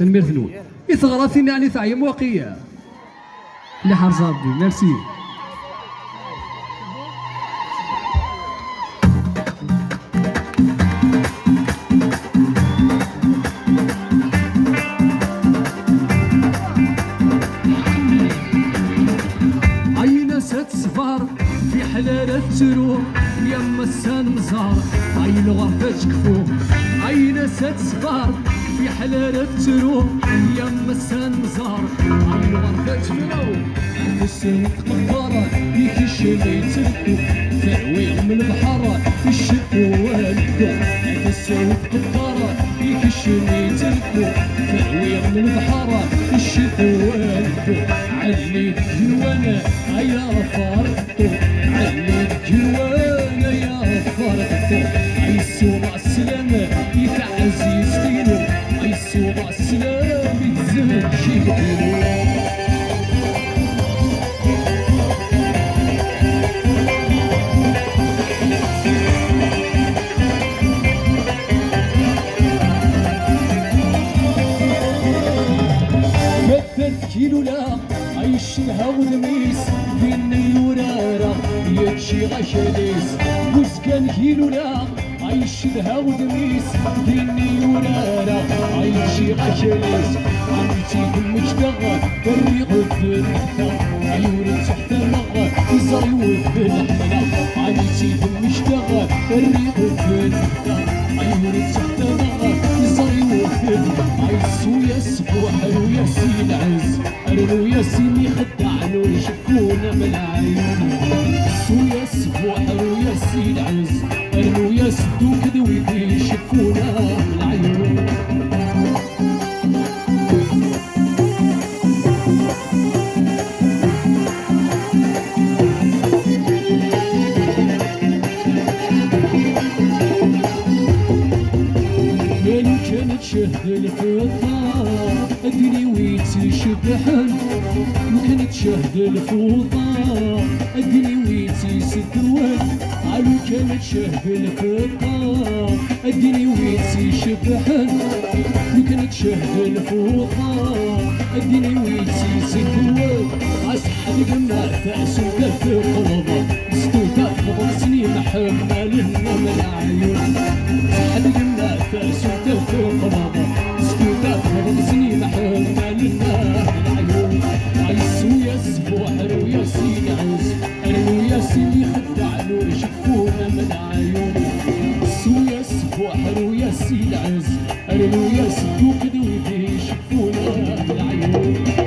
تنمير نون يثغراتي يعني تعيم واقية اللي حرز ربي ميرسي. صفار في حلالة تروح يما السنزار عين غرفة كفوف عين صفار في حلالة تروح يما السنزار عين غرفة كفوف السنة قدارة يكش اللي تركو ترويل من البحارة الشتو والدو السنة قدارة يكش اللي تركو ترويل من البحارة الشتو والدو علي جوانا يا فرقتو علي جوانا يا فرقتو عيسو مع السلامة يتعزيز دينو عيسو مع السلامة يتزهد شي دينو كيلو لا عيش الهول ميس بين الورارة يكشي غشاليس وسكان كيلو لا عيش الهول ميس بين الورارة عيشي غشاليس عمتي بالمجتغى الريق في الحتا عيون تحت المغى يزريو في الحلا عمتي بالمجتغى الريق في الحتا عيون تحت المغى يزريو في الحلا عيسو يا سفوح ويا سي العز قالوا يا سيدي خدعنو يشكونا من العيون ويا سفوح ويا سي العز قالوا يا سدو كذوي يشكونا من العيون كانت شهد الفطار ادري ويتي شبحن وكانت شهد الفطار ادري ويتي سدوان علو كانت شهد الفطار ادري ويتي شبحن وكانت شهد الفطار ادري ويتي سدوان عصحة الجمع تأسو كف قلبه ستوتا فضل سنين حمال لنا من العيون عصحة الجمع تأسو كف قلبه ستوتا فضل سنين حمال لنا من العيون عيسو يا سفوح ويا سين عز قالوا يا سيدي خدعنو يشوفونا من العيون عيسو يا سفوح ويا سين عز قالوا يا سدو كذوي يشوفونا من العيون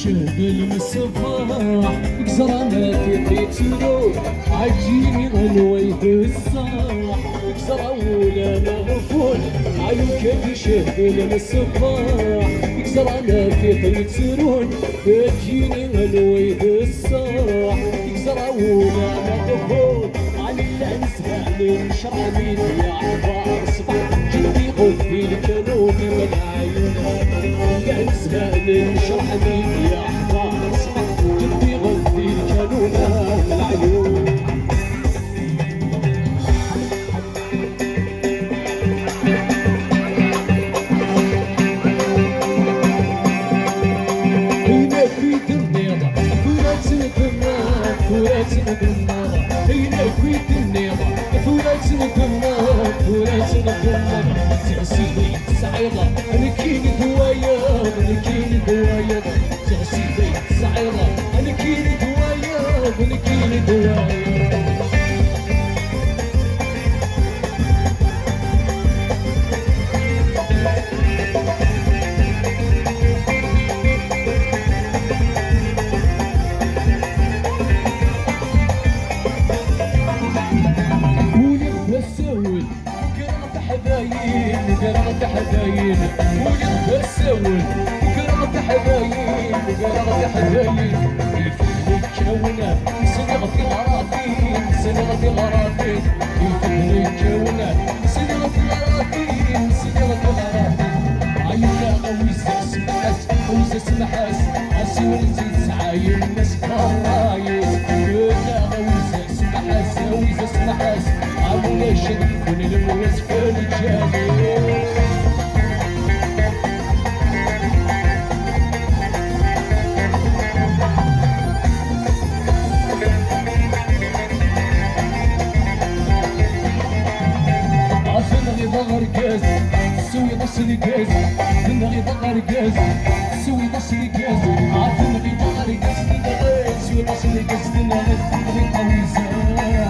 شهد المصباح كزرانة تيتلو عجيني غنويد الصاح كزراولا مغفول عيو كيف شهد المصباح كزرانة تيتلون عجيني غنويد الصاح كزراولا مغفول علي العنسها من شرامين يا حبار صباح جدي غفي الكنوب من عيون العنسها من شرامين يا حبار صباح جدي غفي الكنوب من العيون تغسيلي سعيرة أنا كيني هواية أنا كيني هواية تغسيلي سعيرة أنا كيني هواية أنا كيني هواية حبايب قرعت حبايب ولد السوي قرعت حبايب قال غادي حدايي يفهمني كونه صدق في غراتي صدق في غراتي يفهمني كونه صدق في غراتي صدق في غراتي عينا ويزا سمحاس ويزا سمحاس عسي ونزيد سعاير الناس كرايس يا ويزا سمحاس ويزا سمحاس عمونا شد كون المواس في الجالي غرقاز سوي بص الكاز من غير غرقاز سوي بص الكاز عارفين غير غرقاز سوي بص الكاز غير قويزة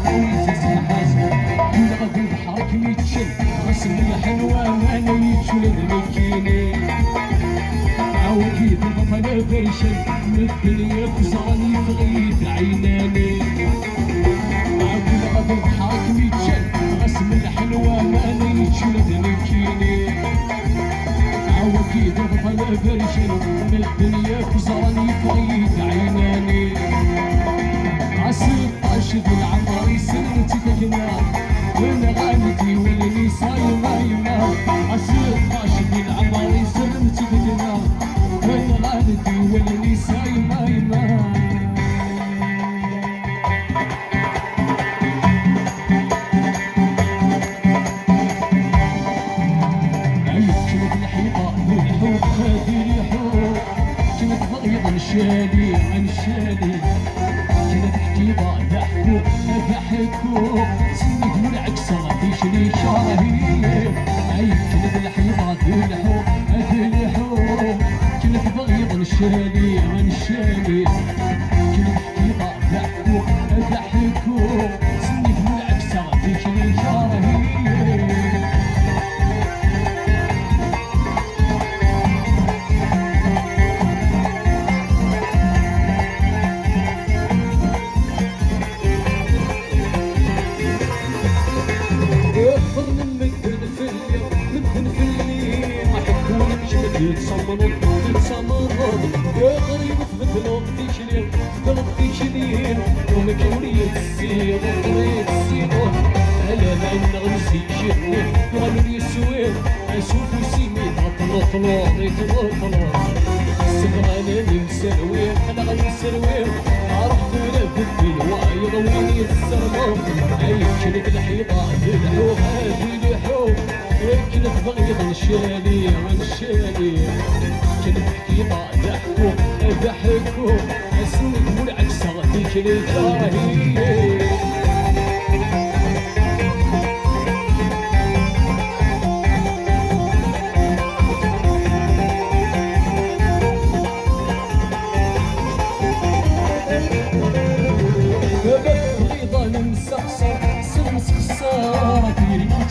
قويزة سمحاز كل غادي بحرك ميتشل غسل لي حلوة انا يتشل المكيني عاودي بالبطل برشل من الدنيا كزراني فغيت عيناني كل غادي بحرك ميتشل غسل لي حلوة انا يتشل المكيني عاودي بالبطل برشل من الدنيا كزراني فغيت عيناني عسير طاشد العمر سنتي تجنى وانا غانتي ولني صايمة يما عسير طاشد العمر سنتي تجنى وانا غانتي ولني صايمة يما كنت الحيطة بالحب هادي الحب كنت بغيض نشالي نشالي كانت حكيبة ضحكوا سنيت والعكسة غاديش لي شاهي كانت الحيطة بالحب كنت بغيض نشالي نشالي كانت حكيبة ضحكوا سنيت والعكسة غاديش لي شاهي يتصمرض يا غريب تبدلو تيشلين تبدلو تيشلين ومكوري السير وقريت السير ألا ما نغمسي شهوة يغني السوير أشوف سيمي تطلطلو يتطلطلو السكرانة نمسروير أنا غنسروير عرفت ولا بدي الوايض ويني السرمو أي كنت الحيطة بالحوب هادي الحوب كنت بغيض نشالي ونشالي كنت حكيمة ضحكوا أسند والعكسة غاديك لي كراهي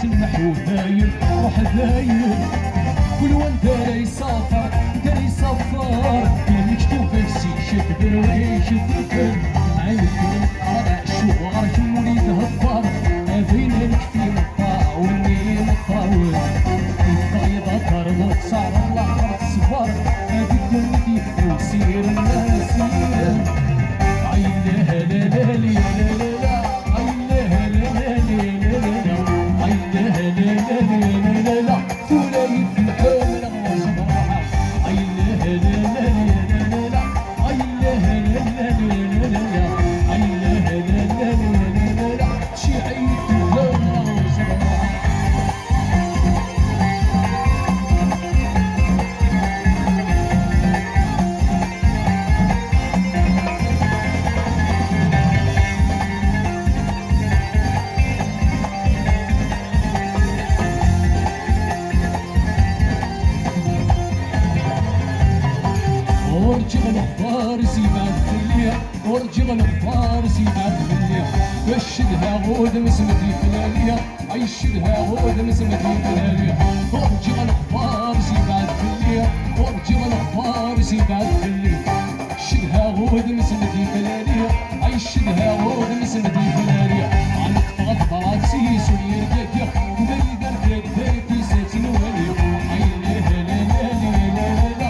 النحو داير وحداير كل وان داري صافر داري صفار كان مكتوب نفسي شد درويش تذكر عينك القرع شوار جمولي تهبر بين الكفي مقطع والني مطاول الطايبة تربط صار الله الصفار هذه الدنيا وسير الناس عيلها لا لا لا لا ورجغنا فارسي بعد خليها ورجغنا فارسي بعد خليها وشدها غود مسمتي فلاليها عيشدها غود مسمتي فلاليها ورجغنا فارسي بعد خليها ورجغنا فارسي بعد خليها شدها غود مسمتي فلاليها عيشدها غود مسمتي فلاليها عنك تغطرات سيس ويرقاك وبيدر كداكي ساتين ولي عينيها لا لا لا لا لا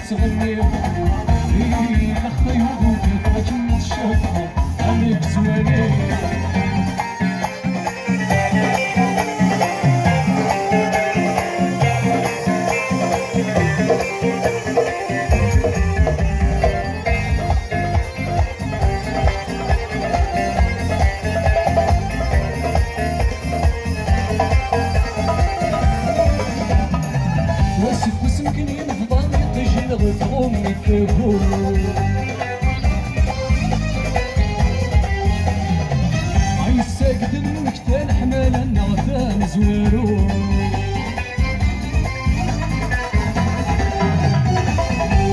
تغني لخا يودوك أجمل الشهر عليك زواني واسف وسمكن ينفضل يطيج الغفوم يتفوم عيساقد المكتال حمال النغفان زوارو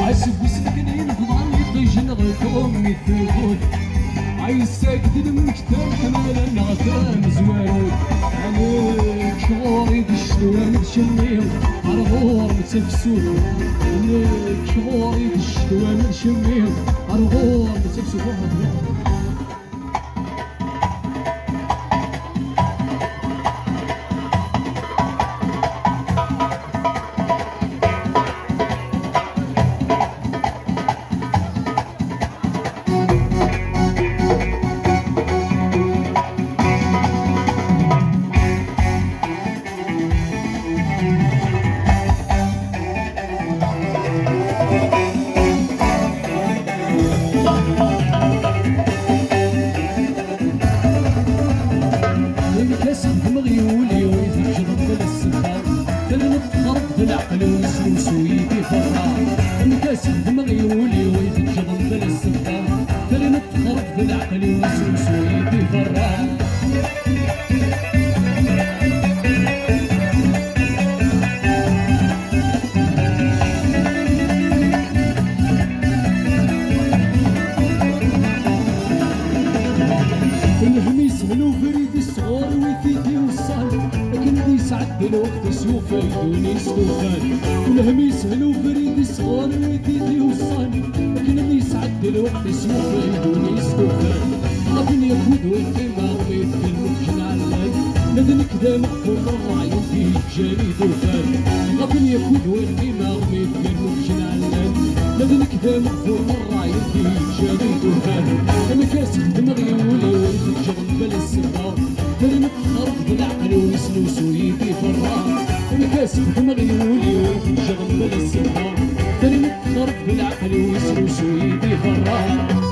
عيسف وسمكن ينفضل يطيج الغفوم يتفوم عيساقد المكتال حمال النغفان زوارو عليك شغوري بالشتوى شميل عرغور متفسوق عليك شغوري بالشتوى شميل عرغور متفسوق مغيولي ويفجر بالسفار تنطرب بالعقل وسوس ويدي فرار انكسر مغيولي ويفجر بالسفار تنطرب بالعقل وسوس ويدي فرار الهميس هلو فريد الصغار ويثيتي وصال لكن دي سعد الوقت سوف يدوني ستوفان الهميس هلو فريد الصغار ويثيتي وصال لكن دي سعد الوقت سوف يدوني ستوفان غابن يهود والقيمة غميت في المخشن علاد لذن كذا مغفور الراعي فيه جاني دوفان غابن يهود والقيمة غميت في المخشن علاد لذن كذا مغفور الراعي فيه جاني دوفان مكاسب دماغي ولي شغل بلا السفار ترمت خرج بالعقل ويسلوس ويدي فرار مكاسب دماغي ولي شغل بلا السفار ترمت خرج بالعقل ويسلوس ويدي فرار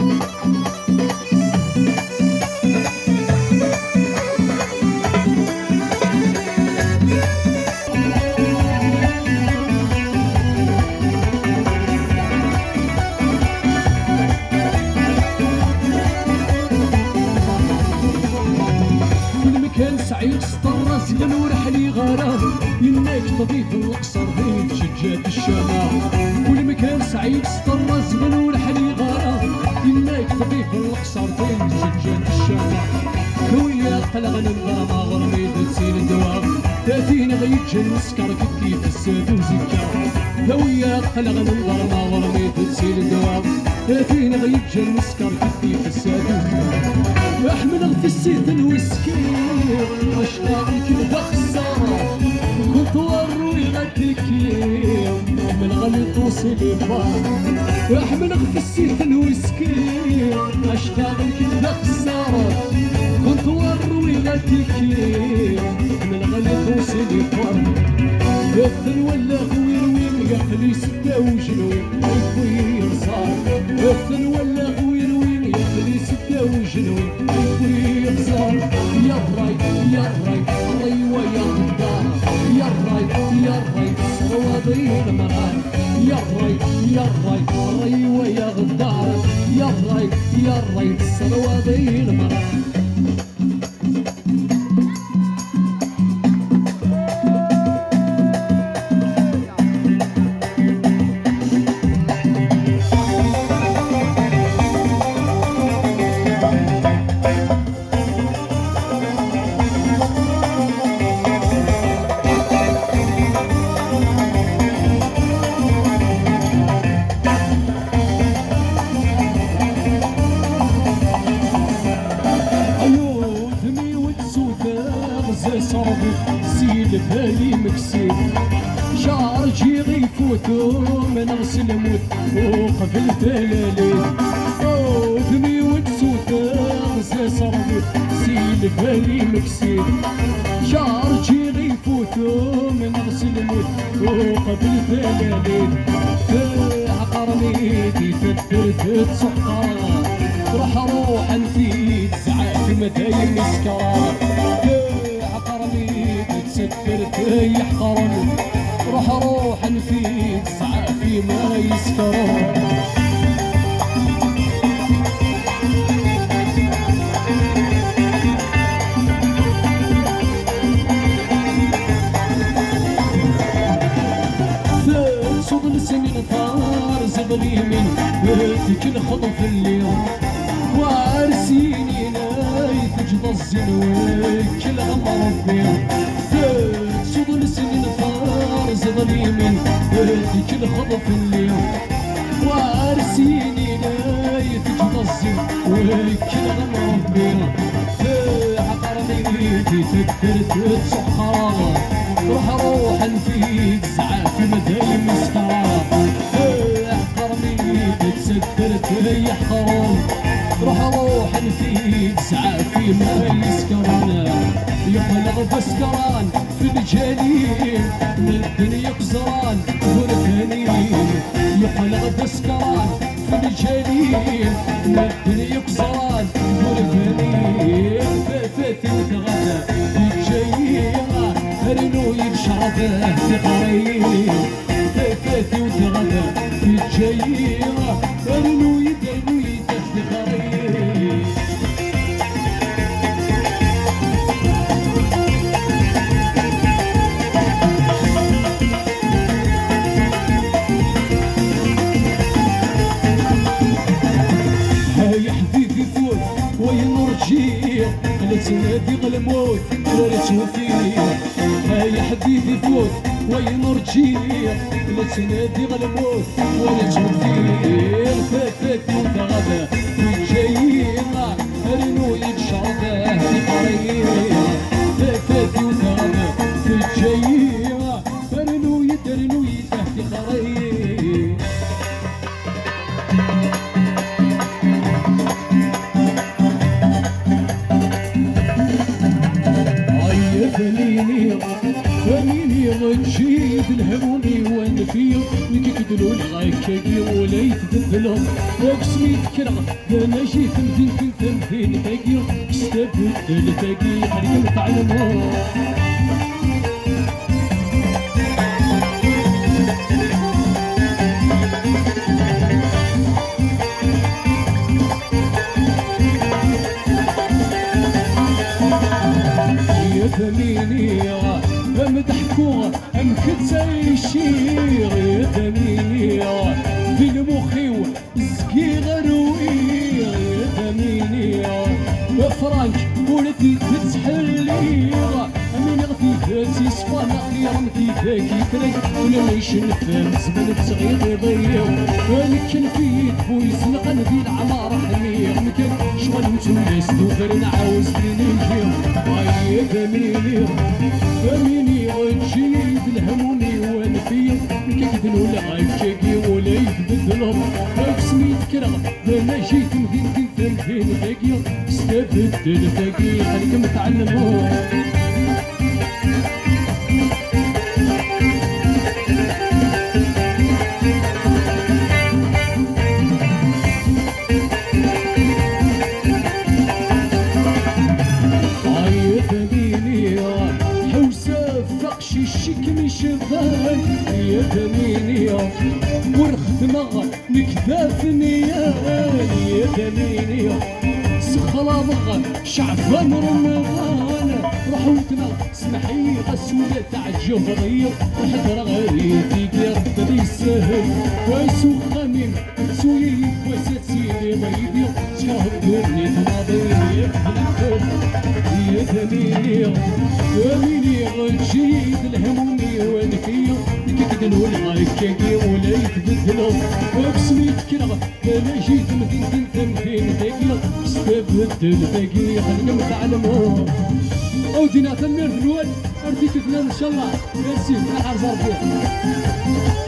كان سعيد سطرس لنور حلي غرام يناك طبيب القصر بين شجات الشمال كل مكان سعيد سطرس لنور حلي غرام يناك طبيب القصر بين شجات الشمال خويا قلغن الغرام غرميد تسيل الدوام تاتينا غيتجن سكر كيف الساد وزكا خويا قلغن الغرام غرميد تسيل الدوام تاتينا غيتجن سكر كيف الساد وزكا احمل في السيد الوسكير اشتاقك بخسارة كنت وروي غدك من غلط وصل بار احمل في السيد الوسكير اشتاقك بخسارة كنت وروي غدك من غلط وصل بار اثن ولا خوير وين يخلي ستة وجنوي خوير صار اثن ولا خوير وين يخلي ستة وجنوي خوير صار يا رايت يا رايت ريوة يا غدار يا رايت يا رايت صوابي المرار يا رايت يا رايت ريوة يا غدار يا رايت صوابي المرار فوتو من غسل موت وقبل ثلالين ودمي وتسوتا غزاس رموت سيل بالي مكسير جارجي غيفوتو من غسل موت وقبل ثلالين عقرنيتي تدرت سحقار روح نفيد زعاف مدايم سكران عقرنيتي تسكرت يحقرن روح نفيد زعاف ما يسكران السنين طار زبل يمين بيتك الخطف اليوم وارسيني نايتك الزنوك الغمر الدير تسوض السنين طار زبل يمين بيتك الخطف اليوم وارسيني نايتك الزنوك الغمر الدير عقرنيتي تكرت تصحار روح نفيد زعاف مدايم مسكرة حقرني تسكرت يحقرون روح نفيد زعاف ما يسكرون يقلغ بسكران في الجليل من الدنيا قزران بركانين يقلغ بسكران في الجليل من الدنيا قزران بركانين فاتت وتغدى الجيل رنو يشربه في قريب فاتي وتغدى في الجيرة رنو يده في قريب هاي حبيبي فوت وين رجيع لا تنادي غالموت ولا توفيه يا حبيبي فوت وين رجيع لا تنادي غالموت ولا توفيه فاتي وتغدى في الجيرة رنو يتشربه في قريب فاتي وتغدى في الجيرة رنو يده في قريب فميني غنشيد الهمومي والنفير نكدلو الغايكاكي ولا يتبدلو وقسمي تكرغ انا جيت مدينة تمثيل تاكي استبدل تاكي خليك متعلمو يا فميني مدحكوه ام كتساي الشير يا ثميني في المخي زكي غروي يا ثميني فرانك ولدي تتحلي امين غفي فاتي صفانا خير متي فاكي تري ولا ما يشنفهم زمن التغيير يضيع ولكن في بويس نقلبي العمار حمير مكان شغل متولس دوفر نعاوز نجي يا ثميني فميني غنشيد الهمومي والنفير كيكدلو العايشاكي ولا يتبدلهم اسمي تكرغ انا جيت مدينة تمثيل تاكي استبدل تاكي خليك متعلمو يا ثميني ورختمغ نكذافني يا ثميني سخلاضغ شعفان رمضان رحوتنا سمحي غسولة تاع الجهرية وحضر غريتي قرب يسهل ويسو غميم سويي وسات سيدي ضيدي شهر دورني تناضي يا ثميني ثميني غنشيد الهمومي ونفيا كيكدلو العايكاكي ولا يتبدلو وبسمي تكرغ انا جيت مدينة تمثيل تاكي استبدل تاكي خلينا متعلمو اودينا تمير في الوال ارتيك اثنين ان شاء الله ميرسي نحر زربيه